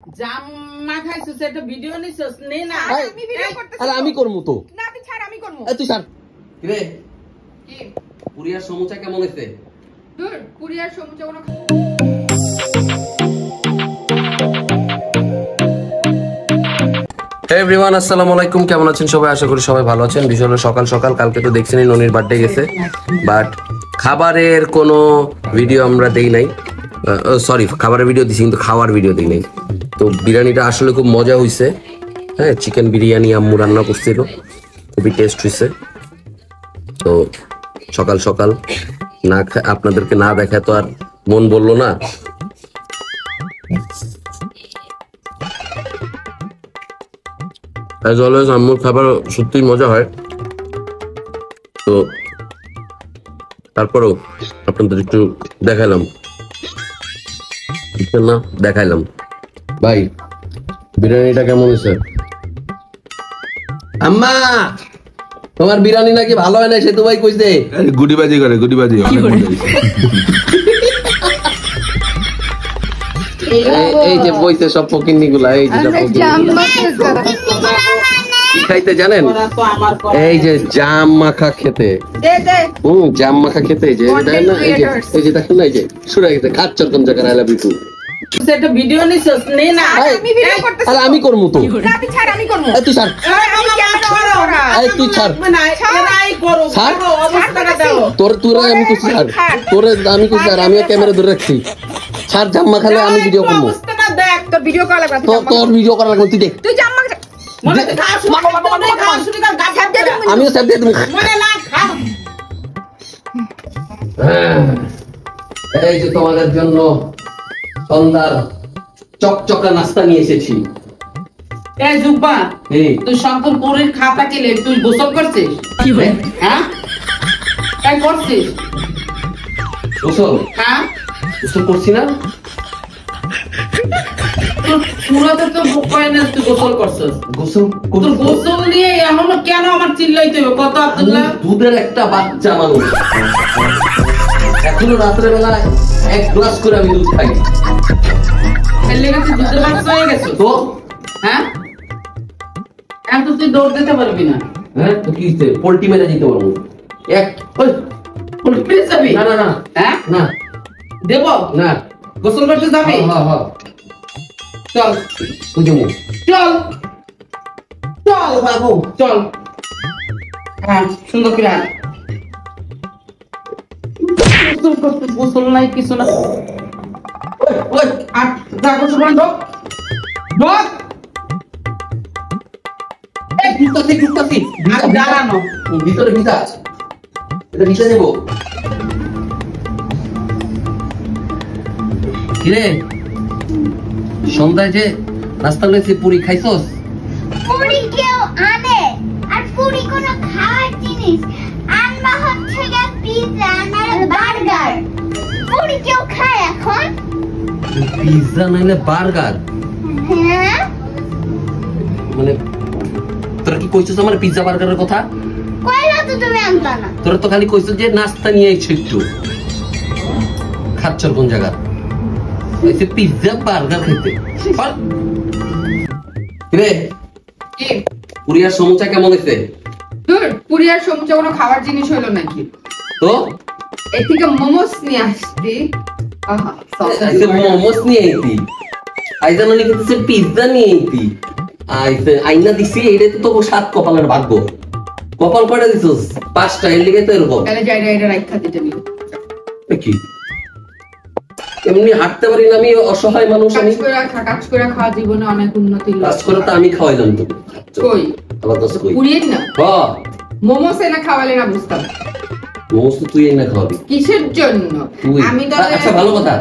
জাম্মা খাইছিস একটা ভিডিও নিছিস নে না আমি ভিডিও করতেছি আরে আমি করমু তো না তুই ছাড় আমি করমু তুই ছাড় রে কি পুরিয়ার সমুচা কেমন হইছে দূর পুরিয়ার সমুচা কোনো হে এভরিওয়ান আসসালামু আলাইকুম কেমন আছেন সবাই আশা করি সবাই ভালো আছেন বিশাল সকাল সকাল কালকে তো দেখছেনই ননির বার্থডে গেছে বাট খাবারের কোনো ভিডিও আমরা দেই নাই সরি খাবারের ভিডিও দিছি কিন্তু খাওয়ার ভিডিও দেই নাই তো বিরিয়ানিটা আসলে খুব মজা হইছে হ্যাঁ চিকেন বিরিয়ানি আম্মু রান্না করছিল খুবই টেস্ট হইছে তো সকাল সকাল না আপনাদেরকে না দেখা তো আর মন বললো না As always, আম্মুর খাবার সত্যি মজা হয় তো তারপরেও আপনাদের একটু দেখাইলাম না দেখাইলাম ভাই বিরিয়ানিটা কেমন হয়েছে আম্মা তোমার বিরিয়ানি নাকি ভালো হয় না সে তো ভাই কইছে গুডিবাজি করে গুডিবাজি এই যে বইতে সব ফকিন্নি গুলা এই যে খাইতে জানেন এই যে জাম মাখা খেতে জাম মাখা খেতে এই যে দেখেন না এই যে শুরু গেছে খাচ্ছর কোন জায়গায় আই লাভ ইউ টু একটা ভিডিও নিছিস নে না আমি ভিডিও করতেছি আরে আমি করমু তো না তুই ছাড় আমি করমু তুই ছাড় আমি কেন করব না আরে তুই ছাড় এরাই করো অবস্থাটা দাও তোরে আমি কিছু ছাড় তোরে আমি কিছু ছাড় আমি ক্যামেরা ধরে রাখছি ছাড় জাম মাখা খালে আমি ভিডিও করব অবস্থাটা দেখ তোর ভিডিও করা লাগবে তোর ভিডিও করা লাগবে তুই দেখ তুই জাম্মা মনে খা শুনি কার গাছ হাত দে আমিও সব দিয়ে দেব মনে না খা এই যে তোমাদের জন্য সন্ধ্যার চকচকা নাস্তা নিয়ে এসেছি এই জুব্বা এই তুই শঙ্করপুরের খাতা কেলে তুই গোসল করছিস কি হয় হ্যাঁ তাই করছিস গোসল হ্যাঁ গোসল করছি না পুরাতে তো ভয় না তুই গোসল করছিস গোসল তোর গোসল নিয়ে এমন কেন আমার চিল্লাইতে হবে কত আব্দুল্লাহ দুধের একটা বাচ্চা মানুষ এখনো রাত্রে বেলা এক গ্লাস করে আমি দুধ খাই এর লেগে তুই দুধের বাচ্চা হয়ে গেছো তো হ্যাঁ এখন তো তুই দৌড় দিতে পারবি না হ্যাঁ তো কি পোল্ট্রি মেরে দিতে পারবো এক ওই পোল্ট্রি পেয়ে যাবি না না না হ্যাঁ না দেব না গোসল করতে যাবি হ্যাঁ হ্যাঁ চল বুঝবো চল চল বাবু চল হ্যাঁ সুন্দর করে আয়। গোসল করতে গোসল নাই কিছু না ওই আর যা গোসল করে ঢোক ঢোক এই ঢুকতাছি আর দাঁড়ানো ভিতরে ভিতা আছে এটা ভিতরে নেবো কিরে সন্ধ্যায় যে নাস্তা করেছি পুরি খাইছস পুরি কেউ আনে আর পুরি কোনো খাওয়ার জিনিস আনবা হচ্ছে গা পিৎজা আর বার্গার পুরি কেউ খায় এখন পিৎজা নাইলে বার্গার হ্যাঁ মানে তোরা কি কইছস আমার পিৎজা বার্গারের কথা কইলা তো তুমি আনবা না তোরা তো খালি কইছস যে নাস্তা নিয়ে আইছিস একটু খাচ্ছর কোন জায়গা এসে পিৎজা বার্গার খেতে রে কি পুরিয়ার সমুচা কেমন হইছে দূর পুরিয়ার সমুচা কোনো খাওয়ার জিনিস হলো নাকি তো এই থেকে মোমোস নিয়ে আসতি আহা আইসে মোমোস নিয়ে আইতি আইজা ননি খেতেছে পিৎজা নিয়ে আইতি আইসে আইনা দিছি এটা তো তো সাত কপালের ভাগ্য কপাল কয়টা দিছস পাঁচটা এর লিগে তো এরকম তাহলে যাই এটা রাখা দিতে নিও কি এমনি হাঁটতে পারি না আমি অসহায় মানুষ আমি কাজ করে খাওয়া জীবনে অনেক উন্নতি কাজ করে তো আমি খাওয়াইলাম তো কই আবার দশ কই পুরিয়ে না হ্যাঁ মোমোস এনে খাওয়ালে না বুঝতাম মোমোস তো তুই না খাওয়াবি কিসের জন্য তুই আমি তো আচ্ছা ভালো কথা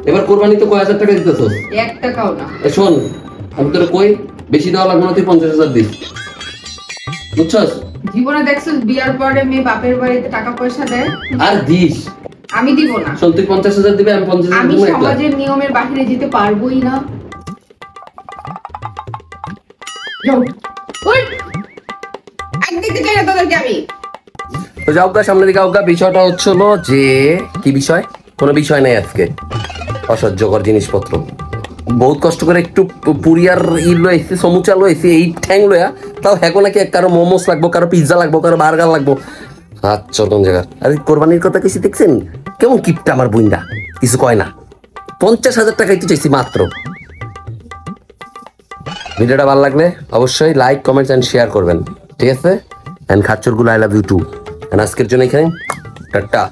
এবার কোরবানি তো কয় হাজার টাকা দিতেছস 1 টাকাও না শোন আমি তোর কই বেশি দেওয়া লাগবে না তুই 50,000 দিস বুঝছস জীবনে দেখছিস বিয়ার পরে মেয়ে বাপের বাড়িতে টাকা পয়সা দেয় আর দিস আমি দিব না শোন তুই 50,000 দিবে আমি 50,000 আমি দিব একলা সমাজের নিয়মের বাইরে যেতে পারবোই না যাও ওই একদিকে যাই না তোদেরকে আমি তো যাও গা সামনে দিকে আউগা বিষয়টা হচ্ছিল যে কি বিষয় কোনো বিষয় নাই আজকে অসহ্যকর জিনিসপত্র বহুত কষ্ট করে একটু পুরিয়ার লইছি, সমুচা লইছি, এই ঠ্যাং লইয়া, তাও হ্যাঁ নাকি কারো মোমোস লাগবো, কারো পিৎজা লাগবো, কারো বার্গার লাগবো। আচ্ছা কোন জায়গা? আরে কোরবানির কথা কিছু দেখছেন কেমন কিপটা আমার বুইন্ডা, কিছু কয় না। 50,000 টাকা একটু চাইছি মাত্র। ভিডিওটা ভালো লাগলে অবশ্যই লাইক, কমেন্টস এন্ড শেয়ার করবেন, ঠিক আছে? এন্ড খাচ্চরগুলো আই লাভ ইউ টু। আজকের জন্য এখানে টাটা।